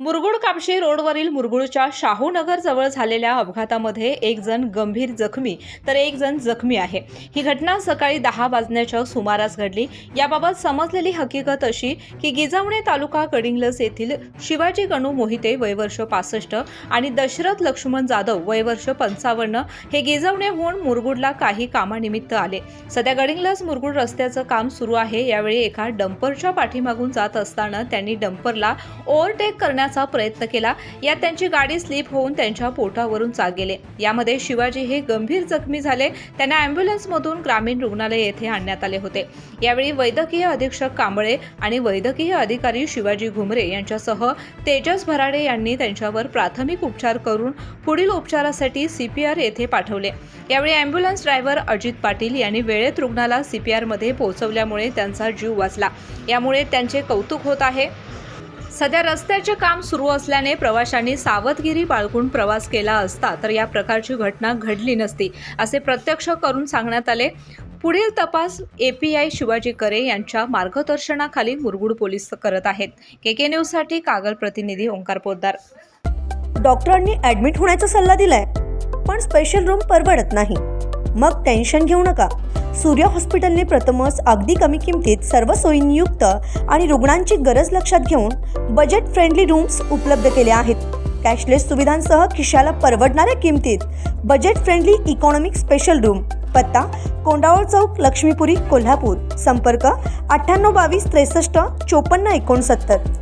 मुरगुड कापशी रोडवरील मुरगुडच्या शाहूनगर जवळ झालेल्या अपघातामध्ये एक जण गंभीर जखमी तर एक जण जखमी आहे। ही घटना सकाळी 10 वाजण्याच्या सुमारास घडली। याबाबत समजलेली हकीकत अशी की गिजावणे तालुका गडिंग्लज येथील शिवाजी गणू मोहिते वय वर्ष 65 आणि दशरथ लक्ष्मण जाधव वय वर्ष 55 हे गिजावणेहून मुरगुडला काही कामानिमित्त आले। सध्या गडिंग्लज मुरगुड रस्त्याचं काम सुरू आहे। यावेळी एका डंपरच्या पाठीमागून जात असताना त्यांनी डंपरला ओव्हरटेक करण्याचा प्रयत्न केला। यात त्यांची गाडी स्लिप होऊन त्यांच्या पोटावरून चाक गेले। यामध्ये शिवाजी हे गंभीर जखमी झाले। त्यांना ॲम्ब्युलन्समधून ग्रामीण रुग्णालय येथे आणण्यात आले होते। यावेळी वैद्यकीय अधीक्षक कांबळे आणि वैद्यकीय अधिकारी शिवाजी घुमरे यांच्यासह तेजस भराडे यांनी त्यांच्यावर प्राथमिक उपचार करून पुढील उपचारासाठी CPR येथे पाठवले। यावेळी ॲम्ब्युलन्स ड्रायव्हर अजित पाटील यांनी वेळेत रुग्णाला CPR मध्ये पोहोचवल्यामुळे त्यांचा जीव वाचला। यामुळे त्यांचे कौतुक होत आहे। सध्या रस्त्याचे काम सुरू असल्याने प्रवाशांनी सावधगिरी बाळगून प्रवास केला असता तर या प्रकारची घटना घडली नसती असे प्रत्यक्ष करून सांगण्यात आले। पुढील तपास API शिवाजी करे यांच्या मार्गदर्शनाखाली मुरगुड पोलीस करत आहेत। KK न्यूज साठी कागल प्रतिनिधी ओंकार पोद्दार। डॉक्टरांनी ॲडमिट होण्याचा सल्ला दिलाय, पण स्पेशल रूम परवडत नाही। मग टेन्शन घेऊ नका। सूर्य हॉस्पिटलने प्रथमच अगदी कमी किमतीत सर्व सोयींयुक्त आणि रुग्णांची गरज लक्षात घेऊन बजेट फ्रेंडली रूम्स उपलब्ध केले आहेत। कॅशलेस सुविधांसह खिशाला परवडणाऱ्या किमतीत budget friendly economic special room. पत्ता कोंडावळ चौक, लक्ष्मीपुरी, कोल्हापूर। संपर्क 9822 63 54 69।